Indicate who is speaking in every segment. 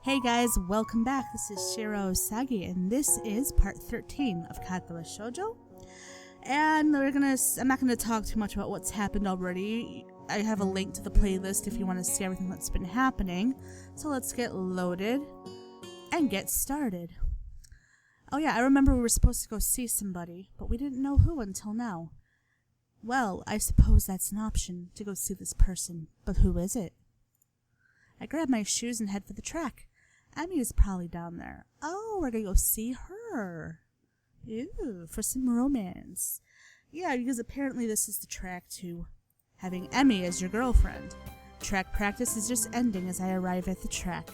Speaker 1: Hey guys, welcome back. This is Shiro Usagi, and this is part 13 of Katawa Shoujo. And I'm not gonna talk too much about what's happened already. I have a link to the playlist if you want to see everything that's been happening. So let's get loaded and get started. Oh yeah, I remember we were supposed to go see somebody, but we didn't know who until now. Well, I suppose that's an option, to go see this person, but who is it? I grab my shoes and head for the track. Emmy is probably down there. Oh, we're gonna go see her. Ew, for some romance. Yeah, because apparently this is the track to having Emmy as your girlfriend. Track practice is just ending as I arrive at the track.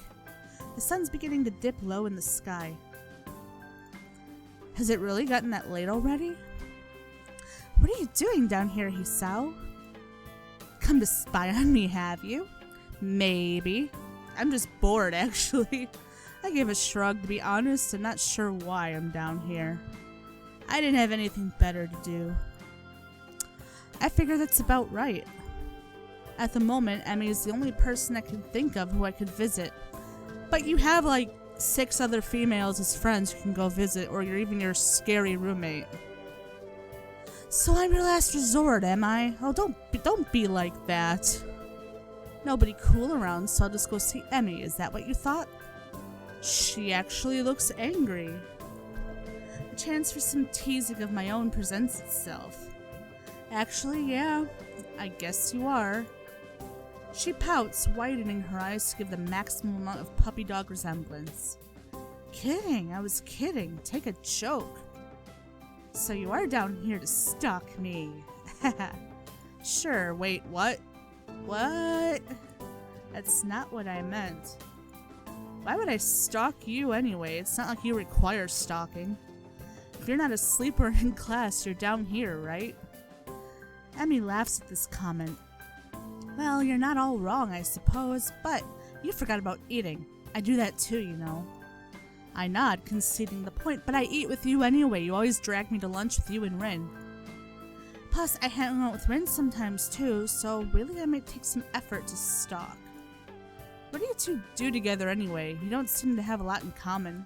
Speaker 1: The sun's beginning to dip low in the sky. Has it really gotten that late already? What are you doing down here, Hisao? Come to spy on me, have you? Maybe. I'm just bored, actually. I gave a shrug, to be honest. I'm not sure why I'm down here. I didn't have anything better to do. I figure that's about right. At the moment, Emmy is the only person I can think of who I could visit. But you have like 6 other females as friends you can go visit, or you're even your scary roommate. So I'm your last resort, am I? Oh, don't be like that. Nobody cool around, so I'll just go see Emmy. Is that what you thought? She actually looks angry. A chance for some teasing of my own presents itself. Actually, yeah, I guess you are. She pouts, widening her eyes to give the maximum amount of puppy dog resemblance. Kidding, I was kidding. Take a joke. So you are down here to stalk me. Sure, wait, what? What? That's not what I meant. Why would I stalk you anyway? It's not like you require stalking. If you're not a sleeper in class, you're down here, right? Emmy laughs at this comment. Well, you're not all wrong, I suppose, but you forgot about eating. I do that too, you know. I nod, conceding the point, but I eat with you anyway. You always drag me to lunch with you and Rin. Plus, I hang out with Rin sometimes too, so really I might take some effort to stalk. What do you two do together anyway? You don't seem to have a lot in common.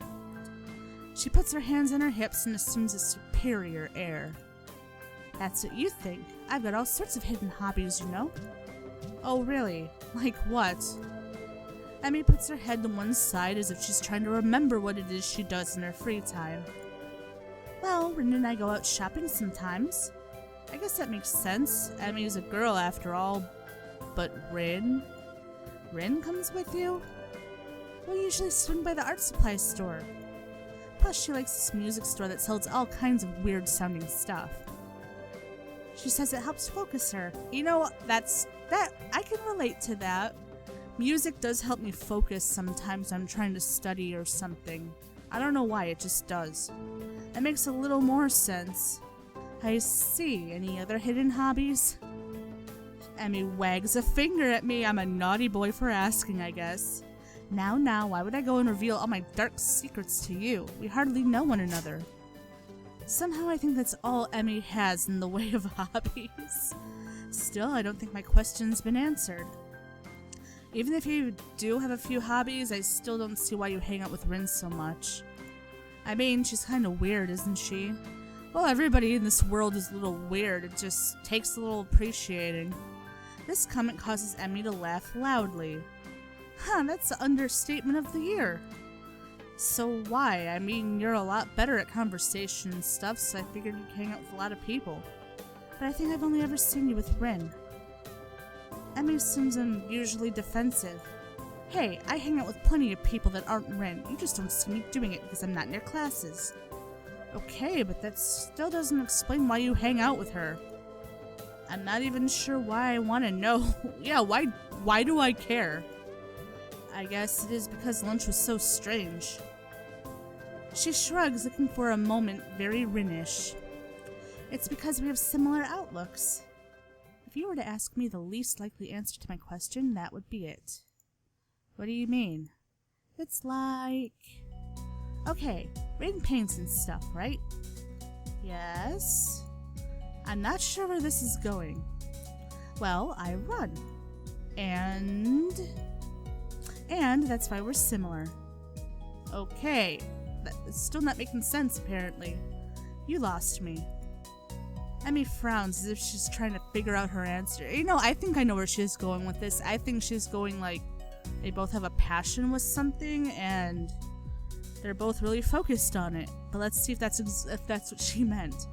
Speaker 1: She puts her hands on her hips and assumes a superior air. That's what you think. I've got all sorts of hidden hobbies, you know. Oh really? Like what? Emmy puts her head to one side as if she's trying to remember what it is she does in her free time. Well, Rin and I go out shopping sometimes. I guess that makes sense. Emmy's a girl after all. But Rin? Rin comes with you? We usually swing by the art supply store. Plus, she likes this music store that sells all kinds of weird sounding stuff. She says it helps focus her. You know, I can relate to that. Music does help me focus sometimes when I'm trying to study or something. I don't know why, it just does. It makes a little more sense. I see. Any other hidden hobbies? Emmy wags a finger at me. I'm a naughty boy for asking, I guess. Now, why would I go and reveal all my dark secrets to you? We hardly know one another. Somehow I think that's all Emmy has in the way of hobbies. Still, I don't think my question's been answered. Even if you do have a few hobbies, I still don't see why you hang out with Rin so much. I mean, she's kinda weird, isn't she? Well, everybody in this world is a little weird. It just takes a little appreciating. This comment causes Emmy to laugh loudly. Huh, that's the understatement of the year. So why? I mean, you're a lot better at conversation and stuff, so I figured you'd hang out with a lot of people. But I think I've only ever seen you with Rin. Emmy seems unusually defensive. Hey, I hang out with plenty of people that aren't Rin. You just don't see me doing it because I'm not in your classes. Okay, but that still doesn't explain why you hang out with her. I'm not even sure why I want to know. Yeah, why do I care? I guess it is because lunch was so strange. She shrugs, looking for a moment very Rin-ish. It's because we have similar outlooks. If you were to ask me the least likely answer to my question, that would be it. What do you mean? It's like... Okay, Rin paints and stuff, right? Yes? I'm not sure where this is going. Well, I run. And... And that's why we're similar. Okay. That's still not making sense, apparently. You lost me. Emmy frowns as if she's trying to figure out her answer. You know, I think I know where she's going with this. I think she's going like, they both have a passion with something, and they're both really focused on it. But let's see if that's what she meant.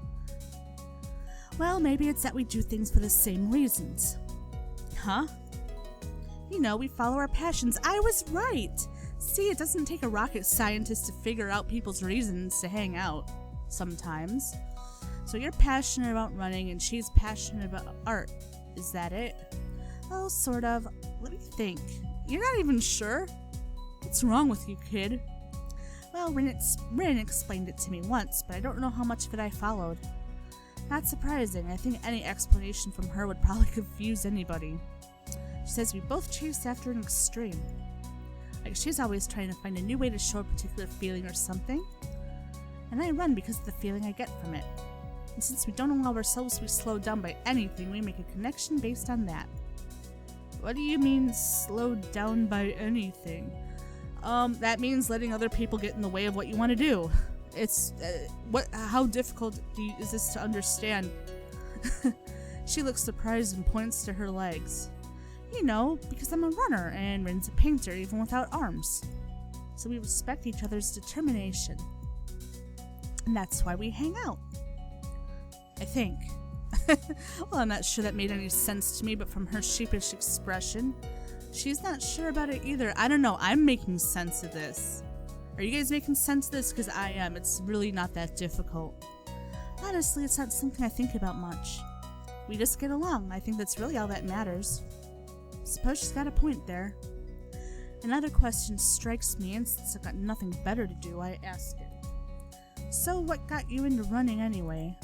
Speaker 1: Well, maybe it's that we do things for the same reasons. Huh? You know, we follow our passions. I was right! See, it doesn't take a rocket scientist to figure out people's reasons to hang out. Sometimes. So you're passionate about running, and she's passionate about art. Is that it? Well, sort of. Let me think. You're not even sure? What's wrong with you, kid? Well, Rin explained it to me once, but I don't know how much of it I followed. Not surprising. I think any explanation from her would probably confuse anybody. She says we both chase after an extreme. Like she's always trying to find a new way to show a particular feeling or something. And I run because of the feeling I get from it. And since we don't allow ourselves to be slowed down by anything, we make a connection based on that. What do you mean, slowed down by anything? That means letting other people get in the way of what you want to do. It's, how difficult is this to understand? She looks surprised and points to her legs. You know, because I'm a runner and Rin's a painter even without arms. So we respect each other's determination. And that's why we hang out. I think. Well, I'm not sure that made any sense to me, but from her sheepish expression, she's not sure about it either. I don't know, I'm making sense of this. Are you guys making sense of this? Because I am. It's really not that difficult. Honestly, it's not something I think about much. We just get along. I think that's really all that matters. Suppose she's got a point there. Another question strikes me, and since I've got nothing better to do, I ask it. So what got you into running anyway?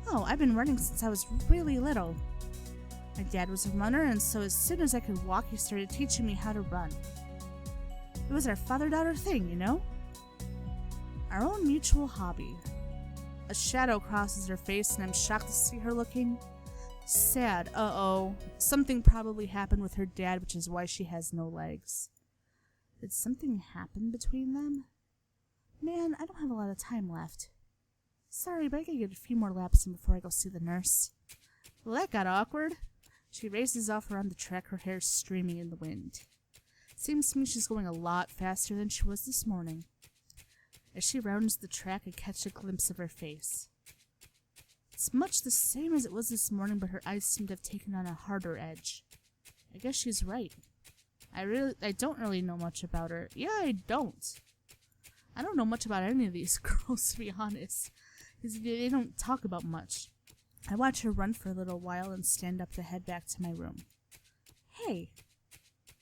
Speaker 1: Oh, I've been running since I was really little. My dad was a runner, and so as soon as I could walk, he started teaching me how to run. It was our father-daughter thing, you know? Our own mutual hobby. A shadow crosses her face, and I'm shocked to see her looking sad. Uh-oh. Something probably happened with her dad, which is why she has no legs. Did something happen between them? Man, I don't have a lot of time left. Sorry, but I gotta get a few more laps in before I go see the nurse. Well, that got awkward. She races off around the track, her hair streaming in the wind. Seems to me she's going a lot faster than she was this morning. As she rounds the track, I catch a glimpse of her face. It's much the same as it was this morning, but her eyes seem to have taken on a harder edge. I guess she's right. I don't really know much about her. Yeah, I don't. I don't know much about any of these girls, to be honest. Because they don't talk about much. I watch her run for a little while and stand up to head back to my room. Hey!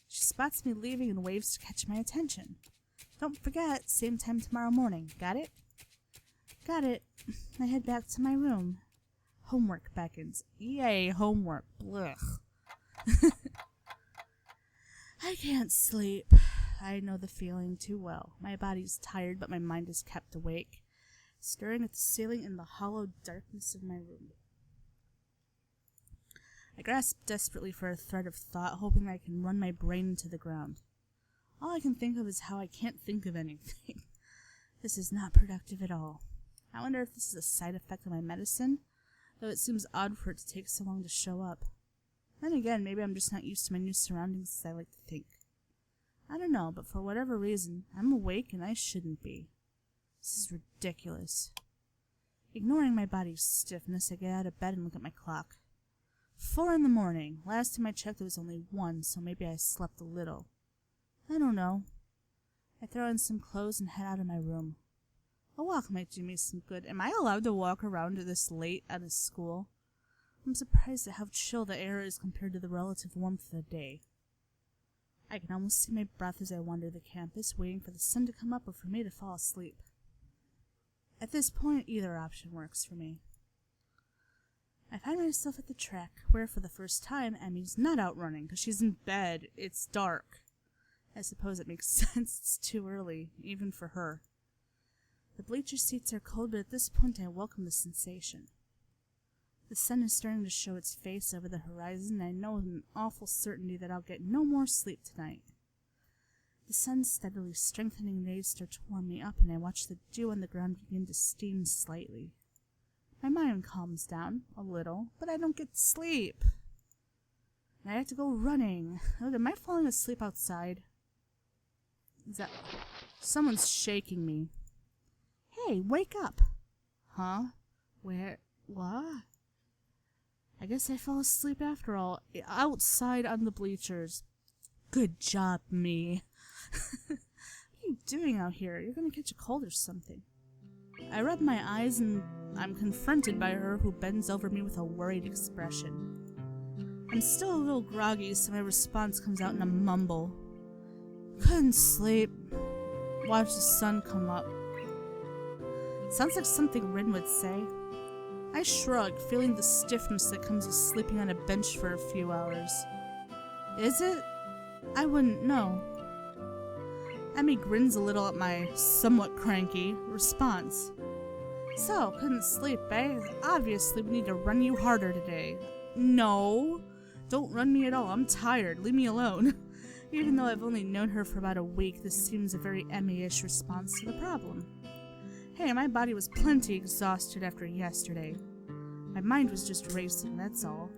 Speaker 1: She spots me leaving and waves to catch my attention. Don't forget, same time tomorrow morning. Got it? Got it. I head back to my room. Homework beckons. Yay, homework. Blech. I can't sleep. I know the feeling too well. My body's tired, but my mind is kept awake, staring at the ceiling in the hollow darkness of my room. I grasp desperately for a thread of thought, hoping I can run my brain into the ground. All I can think of is how I can't think of anything. This is not productive at all. I wonder if this is a side effect of my medicine, though it seems odd for it to take so long to show up. Then again, maybe I'm just not used to my new surroundings as I like to think. I don't know, but for whatever reason, I'm awake and I shouldn't be. This is ridiculous. Ignoring my body's stiffness, I get out of bed and look at my clock. 4 a.m. Last time I checked it was only 1, so maybe I slept a little. I don't know. I throw in some clothes and head out of my room. A walk might do me some good. Am I allowed to walk around this late at a school? I'm surprised at how chill the air is compared to the relative warmth of the day. I can almost see my breath as I wander the campus, waiting for the sun to come up or for me to fall asleep. At this point, either option works for me. I find myself at the track, where for the first time, Emmy's not out running, because she's in bed. It's dark. I suppose it makes sense. It's too early, even for her. The bleacher seats are cold, but at this point I welcome the sensation. The sun is starting to show its face over the horizon, and I know with an awful certainty that I'll get no more sleep tonight. The sun's steadily strengthening rays start to warm me up, and I watch the dew on the ground begin to steam slightly. My mind calms down a little, but I don't get to sleep. And I have to go running. Oh, am I falling asleep outside? Is that... Someone's shaking me. Hey, wake up! Huh? Where? What? I guess I fell asleep after all. Outside on the bleachers. Good job, me. What are you doing out here? You're gonna catch a cold or something. I rub my eyes and I'm confronted by her, who bends over me with a worried expression. I'm still a little groggy, so my response comes out in a mumble. Couldn't sleep. Watch the sun come up. Sounds like something Rin would say. I shrug, feeling the stiffness that comes with sleeping on a bench for a few hours. Is it? I wouldn't know. Emmy grins a little at my somewhat cranky response. So, couldn't sleep, eh? Obviously, we need to run you harder today. No, don't run me at all. I'm tired. Leave me alone. Even though I've only known her for about a week, this seems a very Emmy-ish response to the problem. Hey, my body was plenty exhausted after yesterday. My mind was just racing, that's all.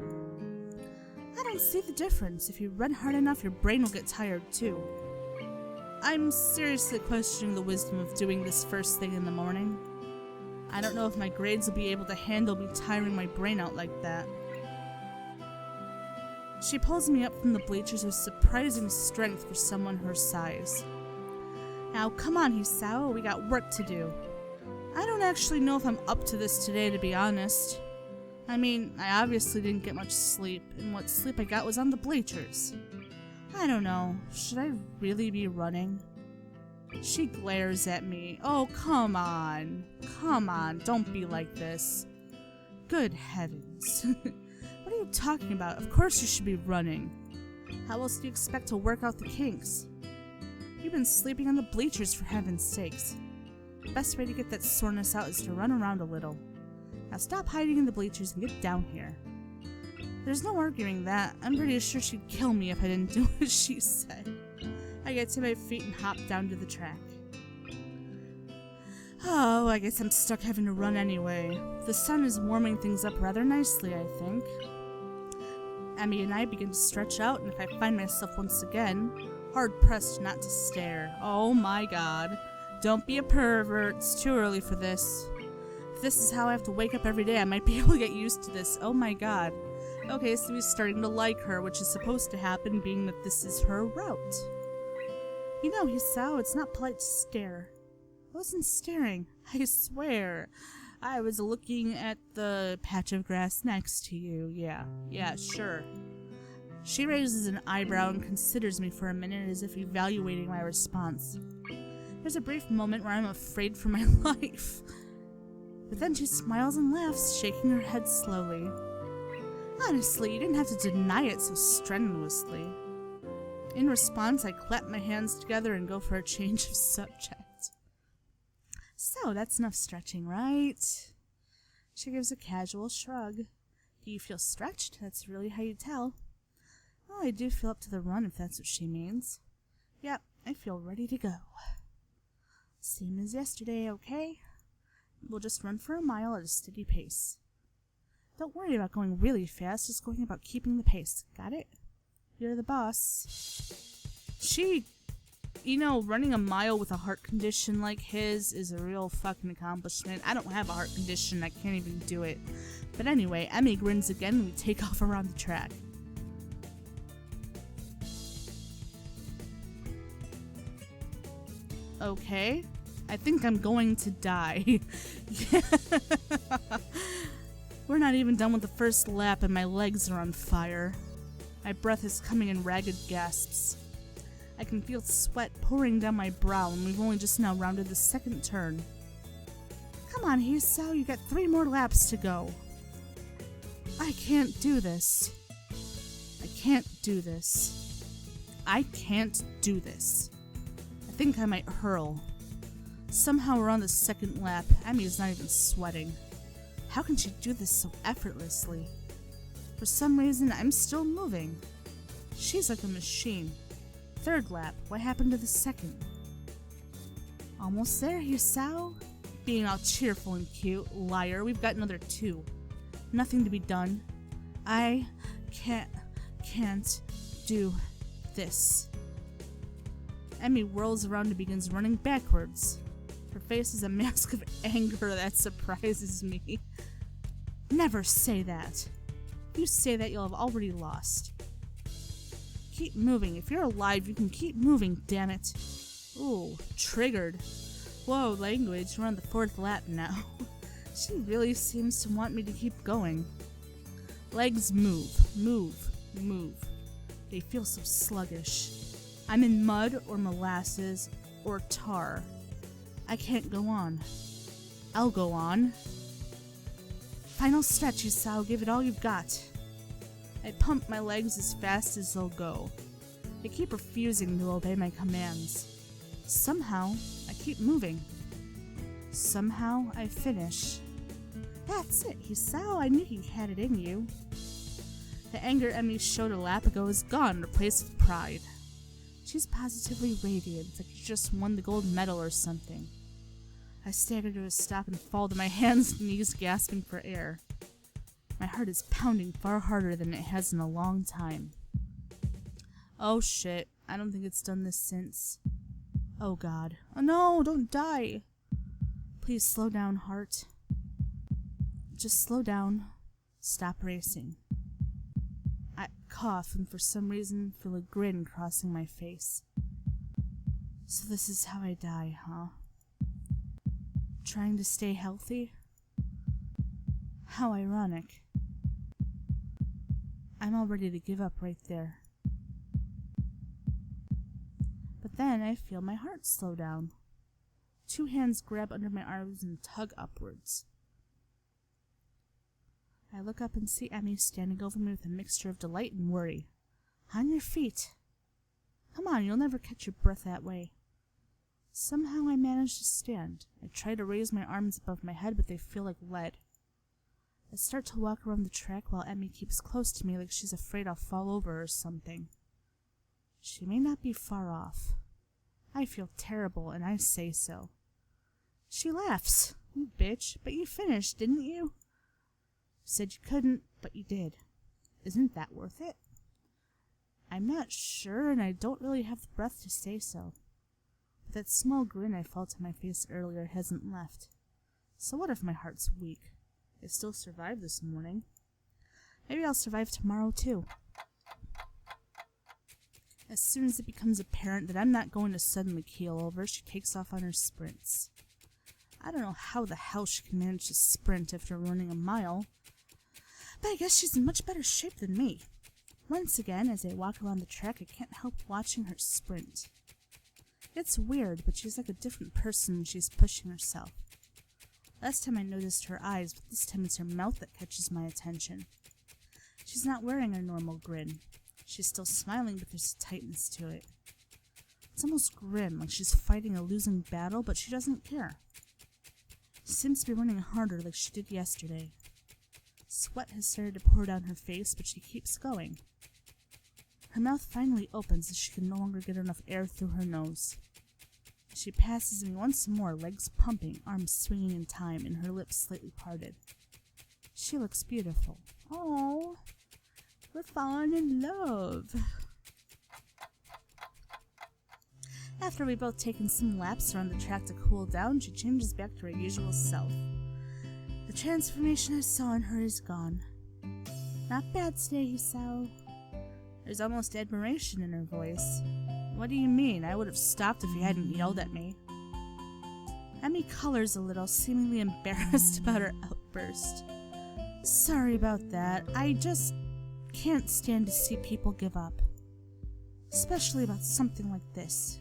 Speaker 1: I don't see the difference. If you run hard enough, your brain will get tired too. I'm seriously questioning the wisdom of doing this first thing in the morning. I don't know if my grades will be able to handle me tiring my brain out like that. She pulls me up from the bleachers with surprising strength for someone her size. Now, come on, Hisao, we got work to do. I don't actually know if I'm up to this today, to be honest. I mean, I obviously didn't get much sleep, and what sleep I got was on the bleachers. I don't know. Should I really be running? She glares at me. Oh, come on. Come on, don't be like this. Good heavens. What are you talking about? Of course you should be running. How else do you expect to work out the kinks? You've been sleeping on the bleachers, for heaven's sakes. The best way to get that soreness out is to run around a little. Now stop hiding in the bleachers and get down here. There's no arguing that. I'm pretty sure she'd kill me if I didn't do what she said. I get to my feet and hop down to the track. Oh, I guess I'm stuck having to run anyway. The sun is warming things up rather nicely, I think. Emmy and I begin to stretch out, and if I find myself once again, hard-pressed not to stare. Oh my god. Don't be a pervert. It's too early for this. If this is how I have to wake up every day, I might be able to get used to this. Oh my god. Okay, so he's starting to like her, which is supposed to happen, being that this is her route. You know, Hisao, it's not polite to stare. I wasn't staring. I swear. I was looking at the patch of grass next to you. Yeah, sure. She raises an eyebrow and considers me for a minute as if evaluating my response. There's a brief moment where I'm afraid for my life. But then she smiles and laughs, shaking her head slowly. Honestly, you didn't have to deny it so strenuously. In response, I clap my hands together and go for a change of subject. So, that's enough stretching, right? She gives a casual shrug. Do you feel stretched? That's really how you tell. Well, I do feel up to the run, if that's what she means. Yep, I feel ready to go. Same as yesterday, okay? We'll just run for a mile at a steady pace. Don't worry about going really fast, just going about keeping the pace. Got it? You're the boss. You know, running a mile with a heart condition like his is a real fucking accomplishment. I don't have a heart condition, I can't even do it. But anyway, Emmy grins again and we take off around the track. Okay, I think I'm going to die. We're not even done with the first lap and my legs are on fire. My breath is coming in ragged gasps. I can feel sweat pouring down my brow and we've only just now rounded the second turn. Come on, Hisao, you got 3 more laps to go. I can't do this. I can't do this. I can't do this. I think I might hurl. Somehow we're on the second lap. Emmy's not even sweating. How can she do this so effortlessly? For some reason, I'm still moving. She's like a machine. third lap. What happened to the second? Almost there, Hisao. Being all cheerful and cute. Liar, we've got another 2. Nothing to be done. I can't do this. Emmy whirls around and begins running backwards. Her face is a mask of anger that surprises me. Never say that. If you say that, you'll have already lost. Keep moving. If you're alive, you can keep moving, damn it. Ooh, triggered. Whoa, language. We're on the 4th lap now. She really seems to want me to keep going. Legs move, move, move. They feel so sluggish. I'm in mud or molasses or tar. I can't go on. I'll go on. Final stretch, Hisao. Give it all you've got. I pump my legs as fast as they'll go. They keep refusing to obey my commands. Somehow, I keep moving. Somehow, I finish. That's it, Hisao. I knew you had it in you. The anger Emmy showed a lap ago is gone, replaced with pride. She's positively radiant, like she just won the gold medal or something. I stagger to a stop and fall to my hands and knees, gasping for air. My heart is pounding far harder than it has in a long time. Oh shit, I don't think it's done this since. Oh god. Oh no, don't die! Please slow down, heart. Just slow down. Stop racing. I cough and for some reason feel a grin crossing my face. So this is how I die, huh? Trying to stay healthy? How ironic. I'm all ready to give up right there. But then I feel my heart slow down. 2 hands grab under my arms and tug upwards. I look up and see Emmy standing over me with a mixture of delight and worry. On your feet. Come on, you'll never catch your breath that way. Somehow I manage to stand. I try to raise my arms above my head, but they feel like lead. I start to walk around the track while Emmy keeps close to me like she's afraid I'll fall over or something. She may not be far off. I feel terrible, and I say so. She laughs. You bitch, but you finished, didn't you? You said you couldn't, but you did. Isn't that worth it? I'm not sure, and I don't really have the breath to say so. But that small grin I felt on my face earlier hasn't left. So what if my heart's weak? I still survived this morning. Maybe I'll survive tomorrow, too. As soon as it becomes apparent that I'm not going to suddenly keel over, she takes off on her sprints. I don't know how the hell she can manage to sprint after running a mile, but I guess she's in much better shape than me. Once again, as I walk around the track, I can't help watching her sprint. It's weird, but she's like a different person when she's pushing herself. Last time I noticed her eyes, but this time it's her mouth that catches my attention. She's not wearing her normal grin. She's still smiling, but there's a tightness to it. It's almost grim, like she's fighting a losing battle, but she doesn't care. She seems to be running harder like she did yesterday. Sweat has started to pour down her face, but she keeps going. Her mouth finally opens as she can no longer get enough air through her nose. She passes me once more, legs pumping, arms swinging in time, and her lips slightly parted. She looks beautiful. Oh, we're falling in love. After we've both taken some laps around the track to cool down, she changes back to her usual self. The transformation I saw in her is gone. Not bad today, Hisao. There's almost admiration in her voice. What do you mean? I would have stopped if you hadn't yelled at me. Emmy colors a little, seemingly embarrassed about her outburst. Sorry about that. I just can't stand to see people give up. Especially about something like this.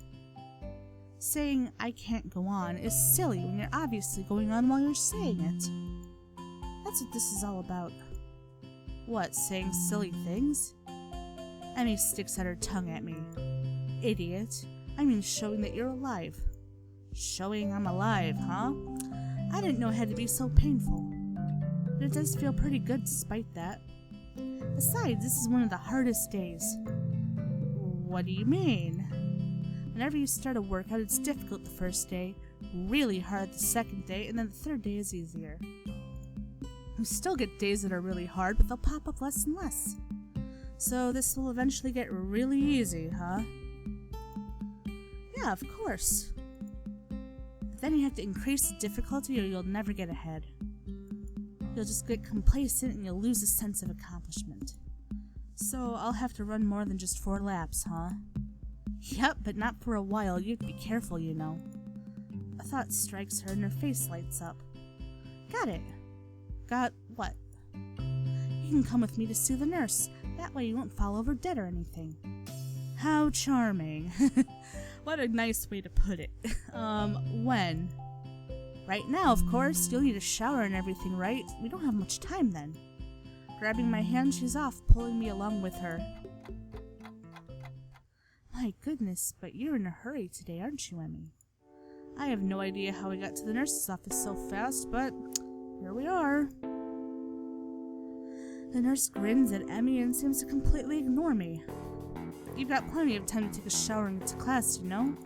Speaker 1: Saying I can't go on is silly when you're obviously going on while you're saying it. That's what this is all about. What, saying silly things? Emmy sticks out her tongue at me. Idiot. I mean showing that you're alive. Showing I'm alive, huh? I didn't know it had to be so painful. But it does feel pretty good despite that. Besides, this is one of the hardest days. What do you mean? Whenever you start a workout, it's difficult the first day, really hard the second day, and then the third day is easier. You still get days that are really hard, but they'll pop up less and less. So this will eventually get really easy, huh? Yeah, of course. But then you have to increase the difficulty or you'll never get ahead. You'll just get complacent and you'll lose a sense of accomplishment. So I'll have to run more than just 4 laps, huh? Yep, but not for a while. You have to be careful, you know. A thought strikes her and her face lights up. Got it. Got what? You can come with me to see the nurse. That way you won't fall over dead or anything. How charming. What a nice way to put it. When? Right now, of course. You'll need a shower and everything, right? We don't have much time then. Grabbing my hand, she's off, pulling me along with her. My goodness, but you're in a hurry today, aren't you, Emmy? I have no idea how we got to the nurse's office so fast, but here we are. The nurse grins at Emmy and seems to completely ignore me. You've got plenty of time to take a shower and get to class, you know?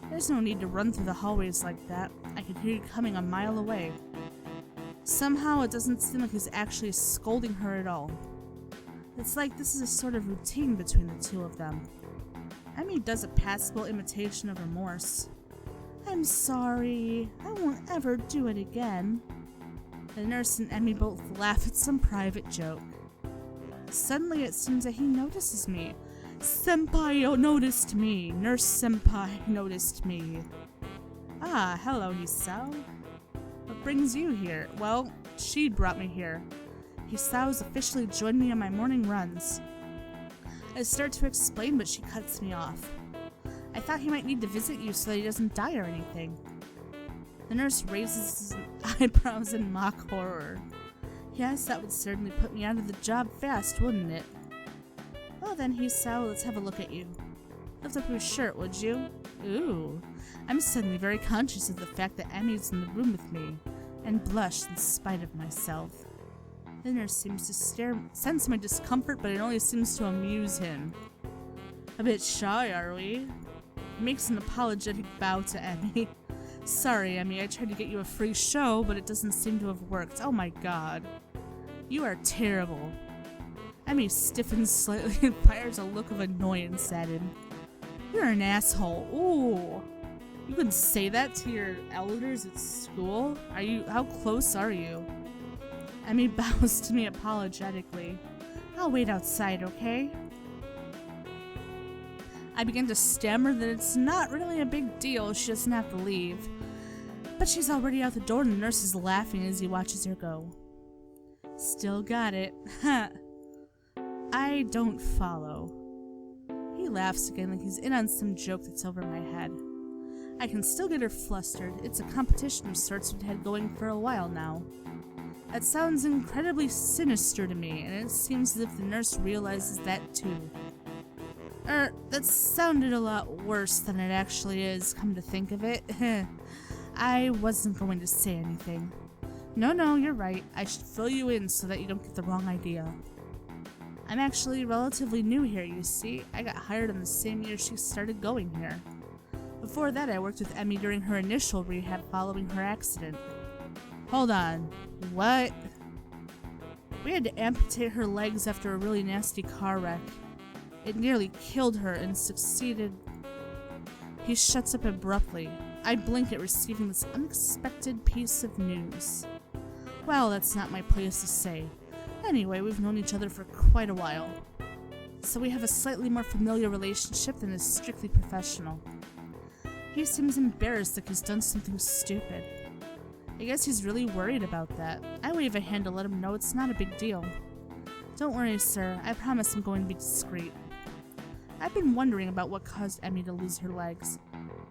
Speaker 1: There's no need to run through the hallways like that. I can hear you coming a mile away. Somehow it doesn't seem like he's actually scolding her at all. It's like this is a sort of routine between the two of them. Emmy does a passable imitation of remorse. I'm sorry. I won't ever do it again. The nurse and Emmy both laugh at some private joke. Suddenly it seems that he notices me. Senpai noticed me. Nurse Senpai noticed me. Ah, hello, Hisao. What brings you here? Well, she brought me here. Hisao's officially joined me on my morning runs. I start to explain, but she cuts me off. I thought he might need to visit you so that he doesn't die or anything. The nurse raises his eyebrows in mock horror. Yes, that would certainly put me out of the job fast, wouldn't it? Well then, Hisao, let's have a look at you. Lift up your shirt, would you? Ooh. I'm suddenly very conscious of the fact that Emmy's in the room with me, and blush in spite of myself. The nurse seems to sense my discomfort, but it only seems to amuse him. A bit shy, are we? He makes an apologetic bow to Emmy. Sorry, Emmy, I tried to get you a free show, but it doesn't seem to have worked. Oh my god. You are terrible. Emmy stiffens slightly and fires a look of annoyance at him. You're an asshole. Ooh. You can say that to your elders at school? How close are you? Emmy bows to me apologetically. I'll wait outside, okay? I begin to stammer that it's not really a big deal, she doesn't have to leave. But she's already out the door and the nurse is laughing as he watches her go. Still got it. Ha! I don't follow. He laughs again like he's in on some joke that's over my head. I can still get her flustered. It's a competition of sorts we've had going for a while now. That sounds incredibly sinister to me, and it seems as if the nurse realizes that too. That sounded a lot worse than it actually is, come to think of it. I wasn't going to say anything. No, you're right. I should fill you in so that you don't get the wrong idea. I'm actually relatively new here, you see. I got hired in the same year she started going here. Before that, I worked with Emmy during her initial rehab following her accident. Hold on. What? We had to amputate her legs after a really nasty car wreck. It nearly killed her and succeeded. He shuts up abruptly. I blink at receiving this unexpected piece of news. Well, that's not my place to say. Anyway, we've known each other for quite a while. So we have a slightly more familiar relationship than is strictly professional. He seems embarrassed like he's done something stupid. I guess he's really worried about that. I wave a hand to let him know it's not a big deal. Don't worry, sir. I promise I'm going to be discreet. I've been wondering about what caused Emmy to lose her legs,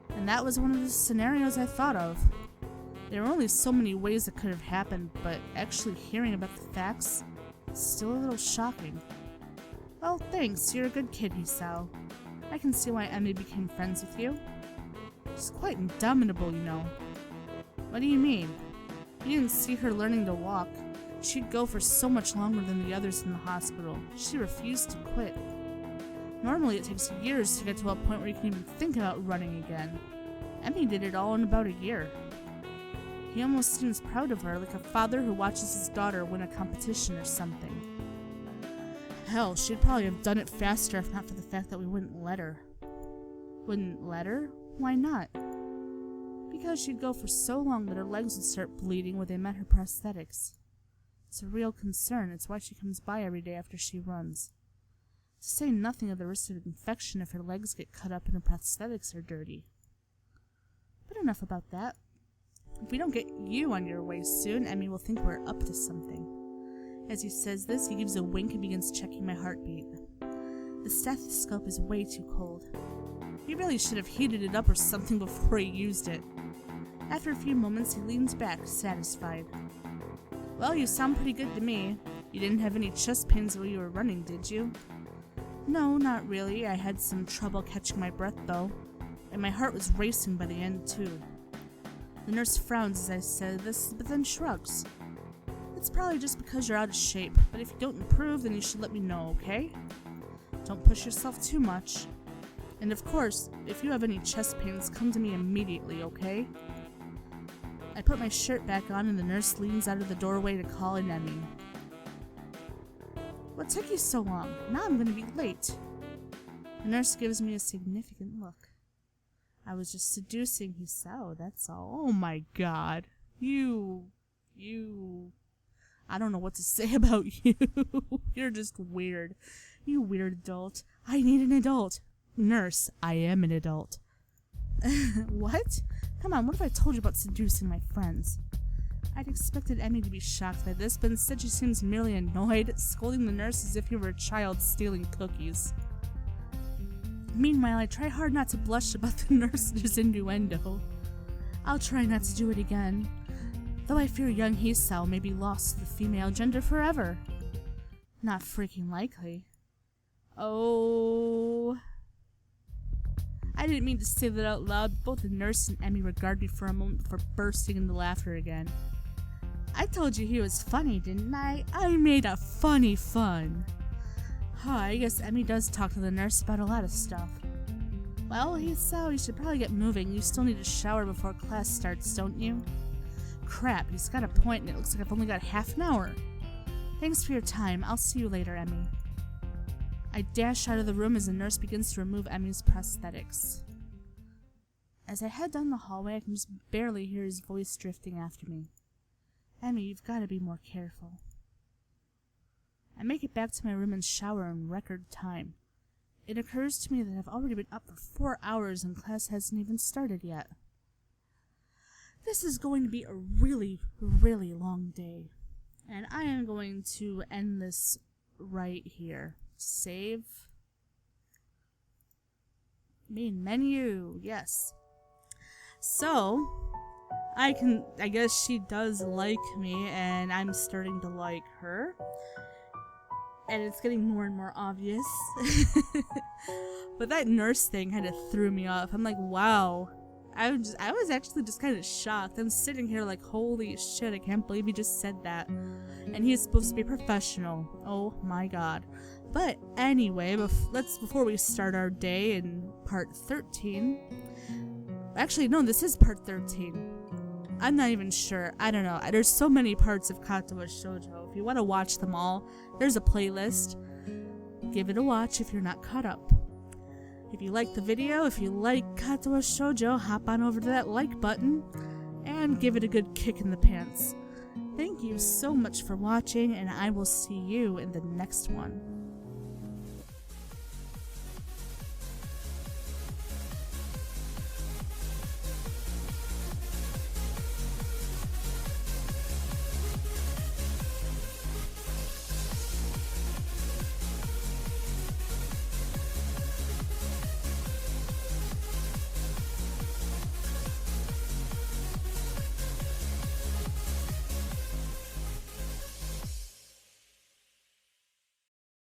Speaker 1: and that was one of the scenarios I thought of. There were only so many ways it could have happened, but actually hearing about the facts is still a little shocking. Well, thanks. You're a good kid, Hisao. I can see why Emmy became friends with you. She's quite indomitable, you know. What do you mean? You didn't see her learning to walk. She'd go for so much longer than the others in the hospital. She refused to quit. Normally it takes years to get to a point where you can even think about running again. Emmy did it all in about a year. He almost seems proud of her, like a father who watches his daughter win a competition or something. Hell, she'd probably have done it faster if not for the fact that we wouldn't let her. Wouldn't let her? Why not? Because she'd go for so long that her legs would start bleeding when they met her prosthetics. It's a real concern. It's why she comes by every day after she runs. To say nothing of the risk of infection if her legs get cut up and her prosthetics are dirty. But enough about that. If we don't get you on your way soon, Emmy will think we're up to something. As he says this, he gives a wink and begins checking my heartbeat. The stethoscope is way too cold. He really should have heated it up or something before he used it. After a few moments, he leans back, satisfied. Well, you sound pretty good to me. You didn't have any chest pains while you were running, did you? No, not really. I had some trouble catching my breath, though. And my heart was racing by the end, too. The nurse frowns as I say this, but then shrugs. It's probably just because you're out of shape, but if you don't improve, then you should let me know, okay? Don't push yourself too much. And of course, if you have any chest pains, come to me immediately, okay? I put my shirt back on and the nurse leans out of the doorway to call in Emmy. What took you so long? Now I'm gonna be late. The nurse gives me a significant look. I was just seducing Hisao, that's all. Oh my god. You... I don't know what to say about you. You're just weird. You weird adult. I need an adult. Nurse, I am an adult. What? Come on, what if I told you about seducing my friends? I'd expected Emmy to be shocked by this, but instead she seems merely annoyed, scolding the nurse as if he were a child stealing cookies. Meanwhile, I try hard not to blush about the nurse's innuendo. I'll try not to do it again, though I fear young Hisao may be lost to the female gender forever. Not freaking likely. Oh... I didn't mean to say that out loud. Both the nurse and Emmy regard me for a moment before bursting into laughter again. I told you he was funny, didn't I? I made a funny fun. Huh, I guess Emmy does talk to the nurse about a lot of stuff. Well, Hisao, you should probably get moving. You still need a shower before class starts, don't you? Crap, he's got a point and it looks like I've only got half an hour. Thanks for your time. I'll see you later, Emmy. I dash out of the room as the nurse begins to remove Emmy's prosthetics. As I head down the hallway, I can just barely hear his voice drifting after me. Emmy, you've got to be more careful. I make it back to my room and shower in record time. It occurs to me that I've already been up for 4 hours and class hasn't even started yet. This is going to be a really, really long day. And I am going to end this right here. Save. Main menu, yes. So, I guess she does like me, and I'm starting to like her. And it's getting more and more obvious. But that nurse thing kind of threw me off. I'm like, wow. I was actually just kind of shocked. I'm sitting here like, holy shit, I can't believe he just said that. And he's supposed to be professional. Oh my god. But anyway, before we start our day in part 13. Actually, no, this is part 13. I'm not even sure. I don't know. There's so many parts of Katawa Shoujo. If you want to watch them all, there's a playlist. Give it a watch if you're not caught up. If you like the video, if you like Katawa Shoujo, hop on over to that like button and give it a good kick in the pants. Thank you so much for watching, and I will see you in the next one.